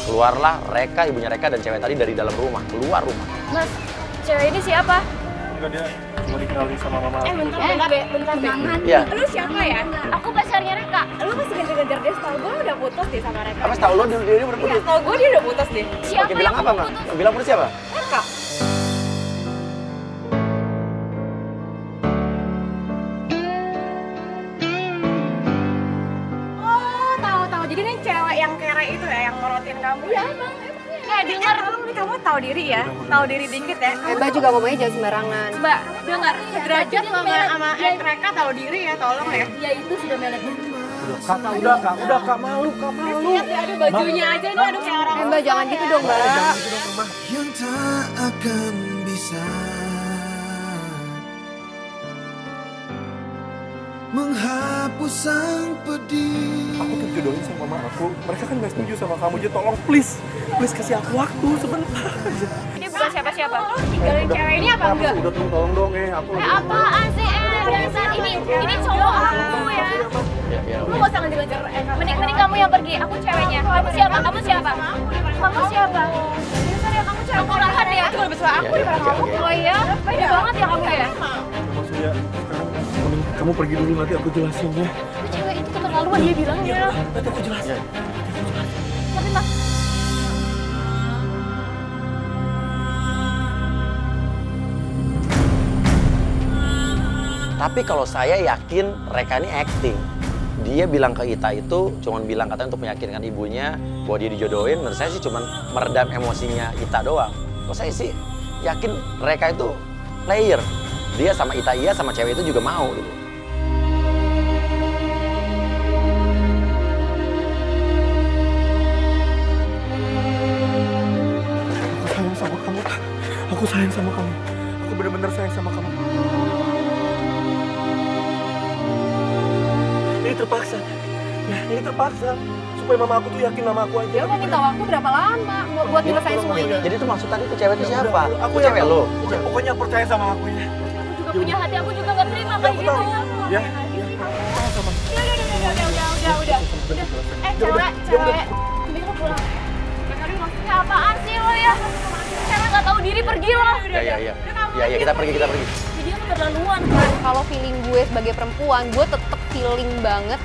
Keluarlah Reka, ibunya Reka dan cewek tadi dari dalam rumah. Keluar rumah. Mas, cewek ini siapa? Enggak, dia cuma dikenalin sama mama. Bentar, Be. Iya. Lu siapa ya? Aku pacarnya Reka. Lu masih ngejar-ngejar dia, setahu gue udah putus deh sama Reka. Apa tahu lo dia udah putus? Setahu gue dia udah putus deh. Siapa Oke, bilang yang apa, mau Mak? putus? Bilang putus siapa? Reka. Oh, tahu. Jadi ini cewek yang kere itu ya, yang ngorotin kamu. Iya, emang. Dengar, kamu tahu diri ya? Tahu diri dikit ya? Mbak juga ngomongnya jangan sembarangan. Mbak, dengar. Derajat sama mereka tahu diri ya, tolong ya. ya itu sudah manajer. Kak, udah kak, malu. Lihat ya, ada bajunya aja nih, aduh kayak orang. Mbak jangan gitu dong, Mbak. Yang tak akan bisa menghapus sang pedih. Aku tuh jodohin sama mama aku. Mereka kan gak setuju sama kamu. Jadi tolong please kasih aku waktu sebentar aja. Dia bukan siapa-siapa. Tinggalin cewek ini apa enggak? Udah tolong dong aku. Apaan sih? Biasa ini cowok aku ya. Ya. Lu gak usah ngejar-ngejar. Mending kamu yang pergi. Aku ceweknya. Kamu siapa? Kamu siapa? Biasa ya kamu cewek murahan ya. Itu lebih suka aku daripada kamu. Oh iya? Beda banget ya kamu ya. Maksudnya sekarang kamu pergi dulu, nanti aku jelasin ya. Tapi cewek itu keterlaluan dia bilangnya. Nanti aku jelasin. Tapi Mas, Tapi kalau saya yakin Reka ini acting. Dia bilang ke Ita itu cuma bilang katanya untuk meyakinkan ibunya bahwa dia dijodohin. Menurut saya sih cuma meredam emosinya Ita doang. Kok saya sih yakin Reka itu player. Dia sama Ita iya, sama cewek itu juga mau gitu. Aku sayang sama kamu. Aku benar-benar sayang sama kamu. Ini terpaksa. Ya, ini terpaksa. Supaya mama aku tuh yakin nama aku aja. Ya mau minta waktu berapa lama buat nyelesain semua ini? Jadi tuh maksud tadi tuh cewek itu siapa? Aku Itu cewek lo? Pokoknya percaya sama aku ya. Aku juga punya hati, aku juga nggak terima kayak gitu. Ya. Udah. Cewek. Mending lo pulang. Aduh, maksudnya apaan sih lo ya? Cewek nggak tahu diri, pergi lo. Ya, kita pergi. Jadi aku keterlaluan kan. Kalau feeling gue sebagai perempuan, gue tetep feeling banget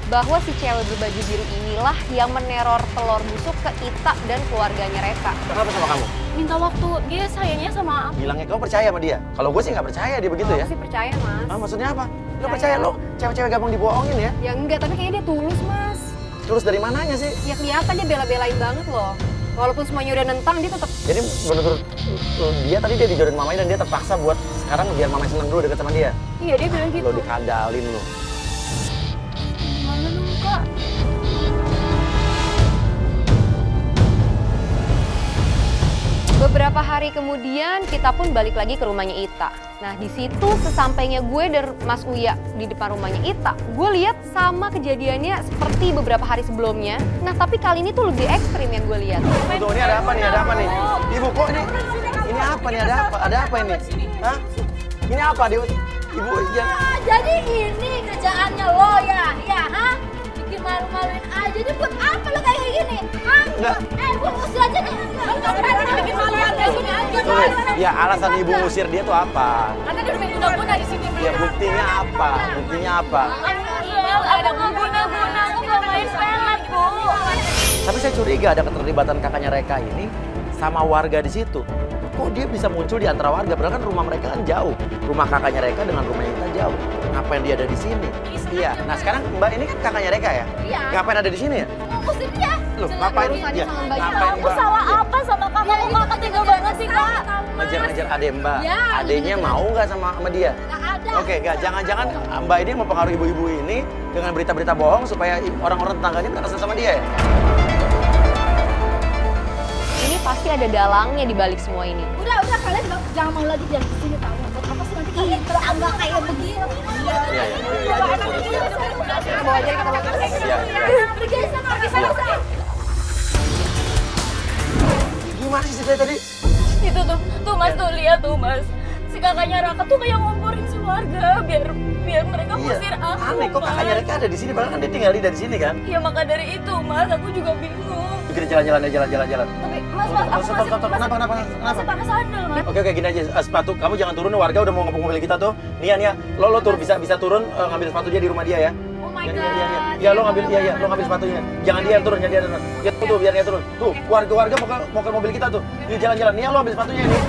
bahwa si cewek berbaju biru inilah yang meneror telur busuk ke Ita dan keluarganya Reka. Kenapa sama kamu? Minta waktu, dia sayangnya sama aku. Bilangnya kamu percaya sama dia. Kalau gue sih nggak percaya dia begitu ya. Aku sih percaya, Mas. Ah, maksudnya apa? Lo percaya lo? Cewek-cewek gampang dibohongin ya? Ya enggak, tapi kayaknya dia tulus, Mas. Tulus dari mananya sih? Ya kelihatan dia bela-belain banget loh. Walaupun semuanya udah nentang, dia tetap. Jadi menurut dia tadi dia dijodohin mamanya dan dia terpaksa buat sekarang biar mamanya seneng dulu deket sama dia. Iya, dia bilang gitu. Lo dikadalin lo. Gimana dong, Kak? Beberapa hari kemudian kita pun balik lagi ke rumahnya Ita. Nah di situ sesampainya gue dan Mas Uya di depan rumahnya Ita, gue lihat sama kejadiannya seperti beberapa hari sebelumnya. Nah tapi kali ini tuh lebih ekstrim yang gue lihat. Tunggu, ini ada apa nih? Ibu kok ini? Ini apa nih? Ada apa ini? Hah? Ini apa Ibu? Jadi ini kerjaannya lo ya, ha? Bikin malu-maluin aja. Jadi buat apa lo kayak gini? Hah? Enggak. Gue usir aja nih. Bikin maluan kayak gini aja. Ya alasan ibu ngusir dia tuh apa? Karena dia udah main guna-guna di sini. Ya buktinya apa? Iya, ada guna-guna. Aku gak main pelet, Bu. Tapi saya curiga ada keterlibatan kakaknya Reka ini sama warga di situ. Kok dia bisa muncul di antara warga? Padahal kan rumah mereka kan jauh. Rumah kakaknya Reka dengan rumahnya kita jauh. Ngapain dia ada di sini? Iya. Nah sekarang Mbak ini kan kakaknya Reka ya? Iya. Ngapain ada di sini ya? Ngusir dia. Loh, ngapain dia? Ngapain Aku salah apa sama kamu? Kok kakak tega banget sih, Kak? Ngejar-ngejar adek Mbak. Ya, Adeknya mau nggak sama dia? Nggak ada. Oke, nggak. Jangan-jangan Mbak ini mempengaruhi ibu-ibu ini dengan berita-berita bohong supaya orang-orang tetangganya nggak kesel sama dia ya? Ini pasti ada dalangnya di balik semua ini. Udah kalian jangan mau lagi jangan kesini tahu. Buat apa sih nanti kalian teranggap kayak begini? Iya. Bawa aja kita makan. Iya. Pergi sana. Gimana sih dari tadi? Itu tuh Mas, tuh lihat tuh Mas. Si kakaknya Raka tuh kayak ngomporin si warga biar mereka ngusir aku. Aneh kok kakaknya Reka ada di sini, padahal kan dia tinggal dari sini kan? Iya maka dari itu Mas, aku juga bingung. Kita jalan-jalan. Tapi Mas, aku masih pakai sandal Mas. Oke, gini aja, sepatu kamu jangan turun, warga udah mau ngepung mobil kita tuh. Nia, lo turun bisa turun ngambil sepatu dia di rumah dia ya. Oh my God. Ya lo ngambil sepatunya. Jangan dia yang turun, Ya tuh biar dia turun. Tuh, warga mau ke mobil kita tuh. Yuk jalan-jalan. Nia lo ambil sepatunya ini.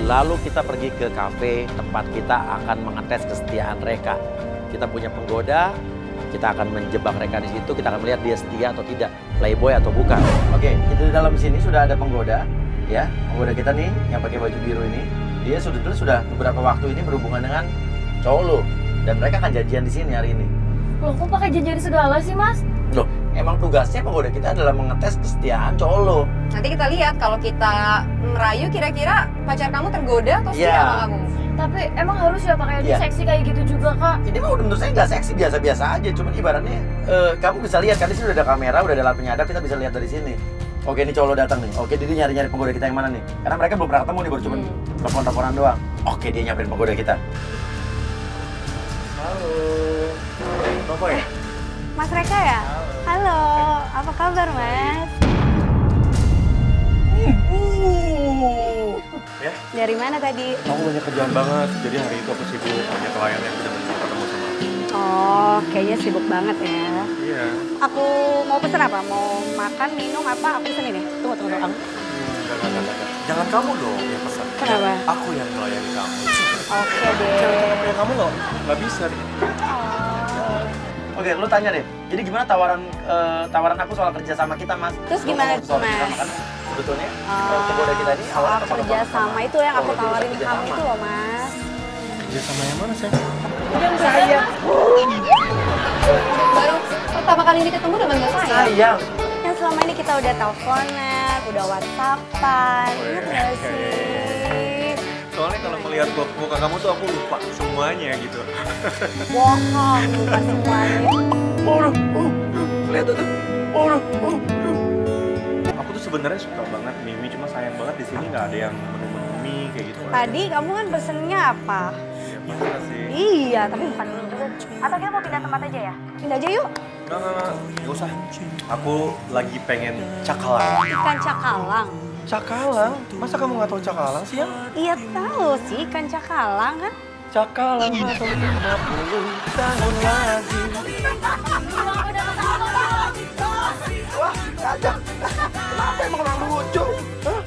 Lalu kita pergi ke kafe tempat kita akan mengetes kesetiaan Reka. Kita punya penggoda, kita akan menjebak Reka di situ, kita akan melihat dia setia atau tidak, playboy atau bukan. Oke, kita di dalam sini sudah ada penggoda, ya. Penggoda kita nih yang pakai baju biru ini, dia sudah beberapa waktu ini berhubungan dengan cowok lo, dan mereka akan janjian di sini hari ini. Loh, kok pakai janjian segala sih Mas? Loh, emang tugasnya penggoda kita adalah mengetes kesetiaan cowok lo. Nanti kita lihat kalau kita ngerayu kira-kira pacar kamu tergoda atau setia sama kamu. Tapi emang harus ya pakai seksi kayak gitu juga Kak? Ini mah menurut saya nggak seksi, biasa-biasa aja. Cuman ibaratnya kamu bisa lihat kan di sini udah ada kamera, udah ada lampu penyadap, kita bisa lihat dari sini. Oke, ini cowok lo datang nih. Oke, dia nyari-nyari penggoda kita yang mana nih? Karena mereka belum pernah ketemu nih, baru cuma telepon-teleponan doang. Oke, dia nyamperin penggoda kita. Halo. Novo ya? Mas Reka ya? Halo, apa kabar Mas? Ya? Dari mana tadi? Aku banyak kerjaan banget, jadi hari itu aku sibuk banyak klien yang benar-benar ketemu sama aku. Oh, kayaknya sibuk banget ya. Iya. Aku mau pesen apa? Mau makan, minum apa? Aku pesen ini. Tunggu. Enggak. Jangan kamu dong yang pesan. Kenapa? Aku yang melayani kamu. Oke deh. Jangan kamu nggak bisa. Oke, lu tanya deh. Jadi gimana tawaran aku soal kerja sama kita, Mas? Terus gimana tuh, Mas? Kan sebetulnya penggoda kita ini awalnya kerja sama itu yang aku tawarin kamu itu loh, Mas. Kerja sama yang mana, Sayang? Sayang. Baru pertama kali ini ketemu dengan Mbak Sayang. Yang selama ini kita udah teleponan, udah WhatsAppan, ingat gak sih? Soalnya kalau melihat muka kamu tuh aku lupa semuanya gitu. Bohong, lupa semuanya. lihat tuh. Aduh. Aku tuh sebenarnya suka banget mie, cuma sayang banget di sini nggak ada yang menu-menu mie kayak gitu. Tadi kamu kan pesennya apa? Iya, masa sih? Iya, tapi bukan mie dulu. Atau kita mau pindah tempat aja ya? Pindah aja yuk. Nggak usah. Aku lagi pengen cakalang. Ikan cakalang. Cakalang? Masa kamu nggak tahu cakalang sih ya? Iya tahu sih, ikan cakalang kan? Cakalang atau 50 tahun lagi. Wah, kacang. Kenapa emang orang lucu? Hah?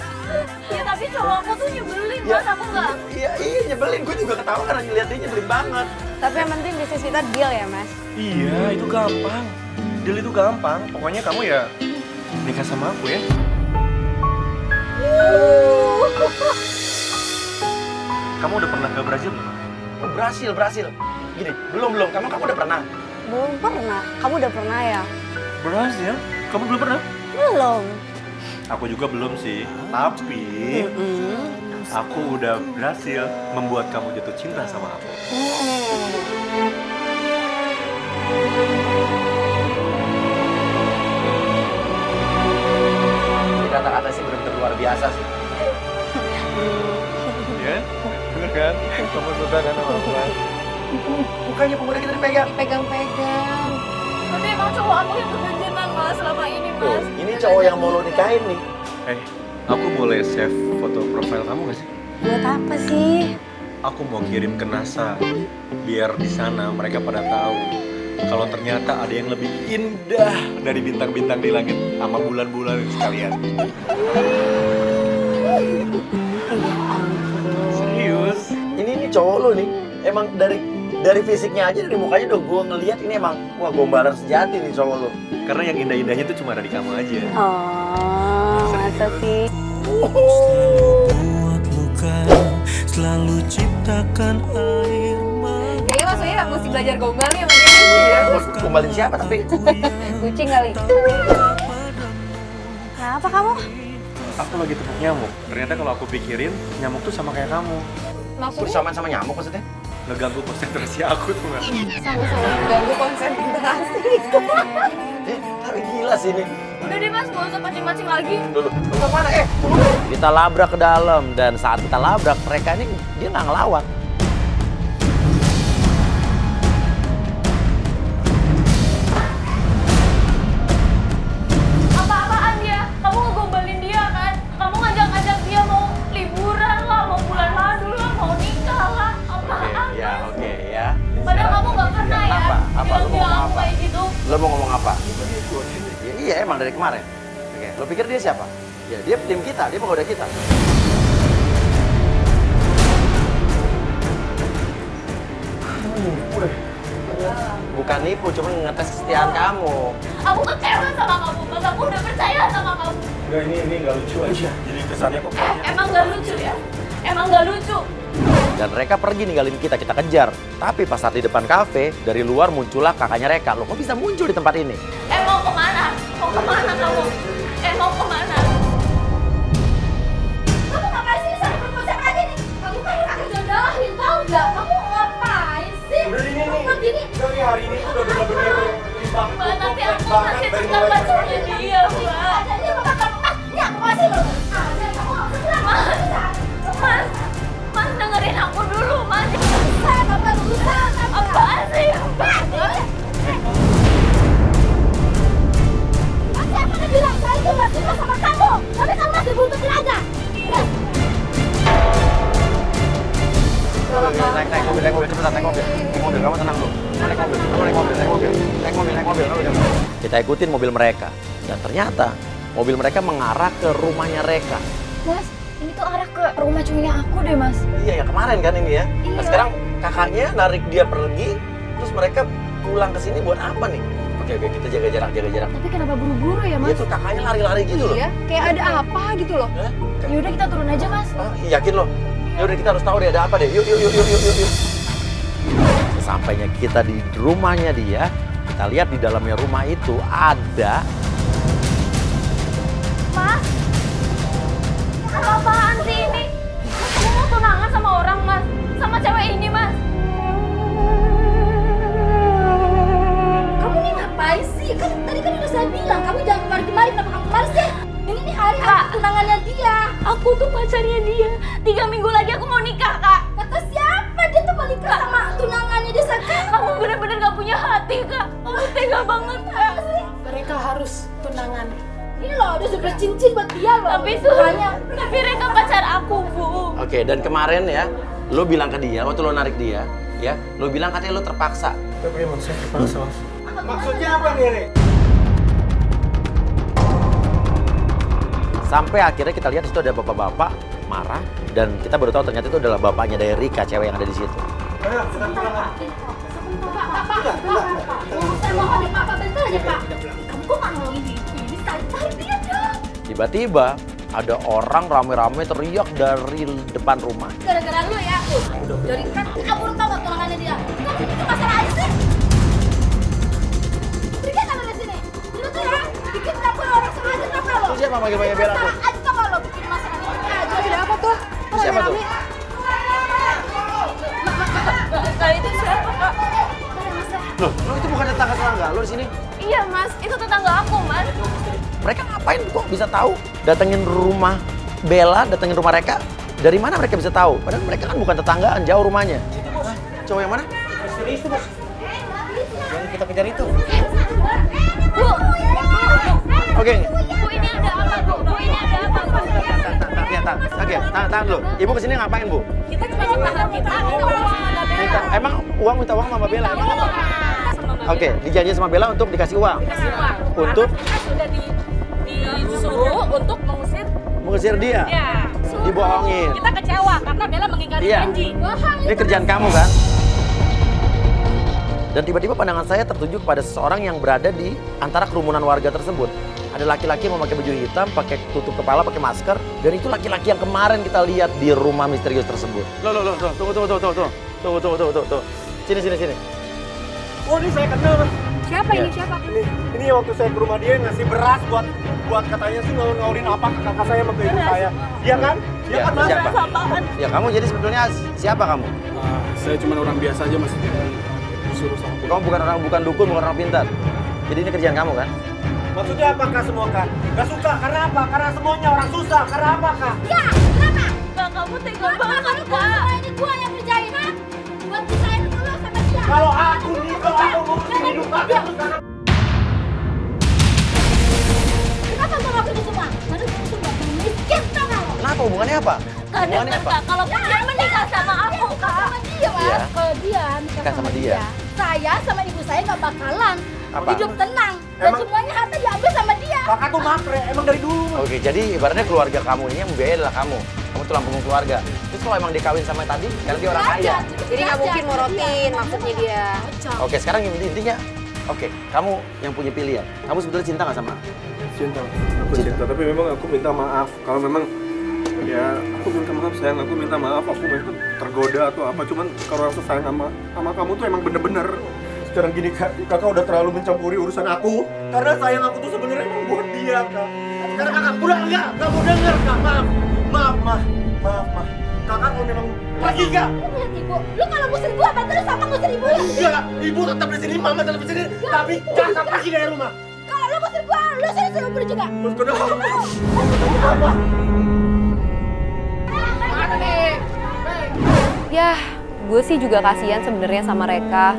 Ya tapi cowok aku tuh nyebelin, Ya. Mas. Aku nggak. Iya nyebelin. Gue juga ketawa karena ngeliat dia nyebelin banget. Tapi yang penting bisnis kita deal ya, Mas. Iya, itu gampang. Deal itu gampang. Pokoknya kamu ya nikah sama aku ya. Kamu udah pernah ke Brazil belum? Oh, Brasil. Gini, belum. Kamu udah pernah? Belum pernah. Kamu udah pernah ya? Brazil? Kamu belum pernah? Belum. Aku juga belum sih. Tapi aku udah berhasil membuat kamu jatuh cinta sama aku. Ini kata-kata sih bener-bener luar biasa sih. Iya? Bener kan? Kamu suka kan sama aku? Bukannya pemuda kita dipegang? Dipegang-pegang. Tapi emang cowok aku yang keganjenan, Mas, selama ini, Mas. Ini cowok yang mau lo nikahin nih. Aku boleh save foto profil kamu gak sih? Buat apa sih? Aku mau kirim ke NASA, biar di sana mereka pada tahu kalau ternyata ada yang lebih indah dari bintang-bintang di langit sama bulan-bulan sekalian. Serius? Ini cowok lo nih. Emang dari fisiknya aja, dari mukanya udah gue ngeliat ini emang wah gombalan sejati nih cowok lo. Karena yang indah-indahnya itu cuma ada di kamu aja. Oh, masa sih? Selalu ciptakan air mata. Kayaknya Mas Uya mesti belajar gombal nih sama dia. Iya, gombalin siapa tapi? Kucing kali. Kenapa kamu? Aku lagi tepuk nyamuk. Ternyata kalau aku pikirin, nyamuk tuh sama kayak kamu. Maksudnya? Bersamaan sama nyamuk maksudnya? Ngeganggu konsentrasi aku tuh nggak? Sama-sama mengganggu konsentrasi. Tapi gila sih ini. Udah deh, Mas, gak usah pancing-pancing lagi. Dulu. Kemana? Kita labrak ke dalam dan saat kita labrak mereka ini dia nggak ngelawan. Apa-apaan dia? Kamu ngegombalin dia kan? Kamu ngajak-ngajak dia mau liburan lah, mau bulan madu lah, mau nikah lah. Apaan? Oke ya. Padahal kamu gak pernah ya Apa? Lu mau bilang ngomong aku apa? kayak gitu. Lo mau ngomong apa? Iya emang dari kemarin. Oke. Lo pikir dia siapa? Ya dia tim kita, dia penggoda kita. Bukan nipu, cuma ngetes kesetiaan kamu. Aku kecewa sama kamu, Mas. Aku udah percaya sama kamu. Enggak, ini nggak lucu aja. Jadi kesannya kok. Emang gak lucu ya? Emang gak lucu? Dan mereka pergi ninggalin kita kejar. Tapi pas saat di depan kafe, dari luar muncullah kakaknya Reka. Lo kok bisa muncul di tempat ini? Mau kemana? Mau kemana kamu? Mau kemana? Kamu ngapain sih sama perempuan siapa aja nih? Kamu kan kakak jodohin, tau gak? Kamu ngapain sih? Udah ini nih. Begini. Dari hari ini udah bener-bener limbang. Mbak, tapi aku masih tetap pacarnya dia, Mbak. Ini apa kata? Ini aku masih loh. Mas, dengerin aku dulu, Mas. Saya nggak berusaha. Apaan sih? Siapa yang bilang saya itu nggak suka sama kamu? Tapi kamu masih butuh tenaga. Naik mobil, cepetan naik mobil. Naik mobil, kamu tenang dulu. Naik mobil. Kita ikutin mobil mereka. Dan ternyata mobil mereka mengarah ke rumahnya Reka. Mas, ini tuh arah ke rumah cucunya aku deh, Mas. Iya, yang kemarin kan ini ya. Iya. Nah, sekarang kakaknya narik dia pergi, terus mereka pulang ke sini buat apa nih? Oke, kita jaga jarak. Tapi kenapa buru-buru ya, Mas? Itu kakaknya lari-lari gitu loh. Iya, kayak ada apa gitu loh. Yaudah kita turun aja, Mas. Yakin loh? Yaudah kita harus tahu deh ada apa deh. Yuk. Sesampainya kita di rumahnya dia, kita lihat di dalamnya rumah itu ada. Mas, apaan sih ini? Kamu mau tunangan sama orang, Mas? Sama cewek ini, Mas? Kamu nih ngapain ngapain sih? Kan tadi kan udah saya bilang kamu jangan kemari-kemari, kenapa kamu kemari sih? Ini hari tunangannya dia. Aku tuh pacarnya dia. 3 minggu lagi aku mau nikah, Kak. Kata siapa dia tuh mau nikah sama tunangannya dia sekarang? Kamu bener-bener gak punya hati, Kak. Kamu tega banget, Kak. Mereka harus tunangan. Ini loh, udah sebelah cincin buat dia loh. Tapi itu, tapi mereka pacar aku, Bu. Oke, dan kemarin ya, lo bilang ke dia, waktu lo narik dia, ya, lo bilang katanya lo terpaksa. Tapi emang saya terpaksa, Mas. Maksudnya apa nih, Rek? Sampai akhirnya kita lihat di situ ada bapak-bapak marah, dan kita baru tahu ternyata itu adalah bapaknya dari Rika, cewek yang ada di situ. Ayo, kita pulang. Saya mohon ya, Pak, bentar aja, Pak. Kamu kok nggak nolongin di ini? Cari dia dong. Tiba-tiba ada orang rame-rame teriak dari depan rumah. Gara-gara lu ya, jadi kan kamu tahu nggak tunangannya dia? Kamu bikin masalah aja sih. Pergi kan dari sini. Lu tuh ya, bikin dapur orang sengaja tau nggak lo? Itu siapa manggil-manggil Bella tuh? Masalah aja tau nggak lo, bikin masalah aja. Ada apa tuh? Itu siapa tuh? Kak, itu siapa, Kak? Loh, lo itu bukan tetangga-tetangga lo di sini? Iya, Mas. Itu tetangga aku, Mas. Mereka ngapain kok bisa tahu? Datengin rumah Bella, datengin rumah Reka. Dari mana mereka bisa tahu? Padahal mereka kan bukan tetanggaan, jauh rumahnya. Hah? Cowok yang mana? Istri itu, Bos. Yang kita kejar itu. Bu. Oke. Bu, ini ada apa, Bu? Bu, ini ada apa, Bu? Oke, tahan dulu. Ibu kesini ngapain, Bu? Kita cuma tetangga kita. Emang minta uang sama Bella? Emang apa? Oke, dijanji sama Bella untuk dikasih uang. Untuk? Sudah disuruh untuk mengusir dia? Ya. Dibohongin. Kita kecewa karena Bella mengingkari janji. Ini kerjaan kamu kan? Dan tiba-tiba pandangan saya tertuju kepada seseorang yang berada di antara kerumunan warga tersebut. Ada laki-laki yang memakai baju hitam, pakai tutup kepala, pakai masker. Dan itu laki-laki yang kemarin kita lihat di rumah misterius tersebut. Loh, tunggu. Sini. Oh, ini saya kenal, Mas. Siapa ini? Siapa? Ini waktu saya ke rumah dia ngasih beras buat katanya sih ngawurin apa ke kakak saya sama ke ibu saya. Iya kan? Iya kan, Mas? Siapa? Ya, kamu jadi sebetulnya siapa kamu? Saya cuma orang biasa aja, Mas. Disuruh sama Kamu bukan dukun, bukan orang pintar. Jadi ini kerjaan kamu kan? Maksudnya apa, Kak, semua, Kak? Gak suka, karena apa? Karena semuanya orang susah, karena apa, Kak? Ya, kenapa? Kak, kamu tega banget, Kamu Kak. semua ini gua yang kerjain, ha? Buat pisahin dulu sama dia. Kalau aku ngurusin hidup kakak, Kenapa gua ngelakuin itu semua? Karena gua tuh gak miskin, tau gak lo? Kenapa? Hubungannya apa? Kadang Kak, kalau dia menikah sama aku, Kak. Sama dia, Mas. Iya. Kalau dia Nikah sama dia. saya sama ibu saya gak bakalan Apa? hidup tenang. Dan semuanya harta diambil sama dia. kakak tuh matre, emang dari dulu. Oke, jadi ibaratnya keluarga kamu ini yang membiayai adalah kamu. Kamu tulang punggung keluarga. Terus kalau emang dikawin sama tadi, karena dia orang kaya. Jadi nggak mungkin morotin maksudnya dia. Oke, sekarang intinya, oke, kamu yang punya pilihan. Kamu sebetulnya cinta nggak sama? Cinta, aku cinta. Tapi memang aku minta maaf. Kalau memang ya aku minta maaf sayang, aku minta maaf. Aku memang tergoda atau apa. Cuman kalau rasa sayang sama kamu tuh emang bener-bener. Sekarang gini, Kak, kakak udah terlalu mencampuri urusan aku. Karena sayang aku tuh sebenarnya emang buat dia, Kak. Sekarang kakak udah enggak mau denger, Kak. Maaf. Kakak kalau memang pergi, Kak. Lu lihat ibu, lu kalau ngusir gua apa terus sama ngusir ibu ya? Enggak, ibu tetap di sini, mama tetap di sini. Tapi kakak pergi dari rumah. Kalau lu ngusir gua, lu suruh ibu juga. Terus kenapa? Ya, gue sih juga kasihan sebenarnya sama mereka.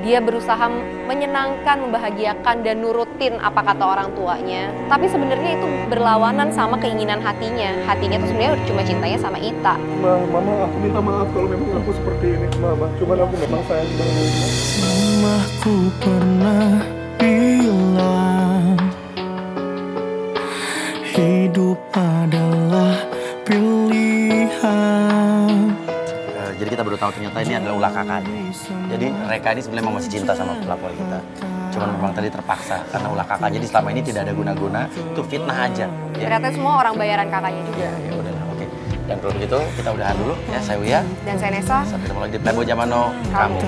Dia berusaha menyenangkan, membahagiakan, dan nurutin apa kata orang tuanya. Tapi sebenarnya itu berlawanan sama keinginan hatinya. Hatinya tuh sebenarnya cuma cintanya sama Ita. Mama, aku minta maaf kalau memang aku seperti ini, Mama. Cuman aku memang sayang banget. Mamaku pernah bilang hidup adalah pilihan. Jadi kita baru tahu ternyata ini adalah ulah kakaknya. Jadi Reka ini sebenarnya masih cinta sama pelapor kita. Cuman memang tadi terpaksa karena ulah kakaknya. Jadi selama ini tidak ada guna-guna, itu fitnah aja. Ya. Ternyata semua orang bayaran kakaknya juga. Ya udah, oke. Dan kalau begitu kita udahan dulu ya, saya Uya. Dan saya Nesa. Sampai ketemu lagi di Playboy Zaman Now. Kamu.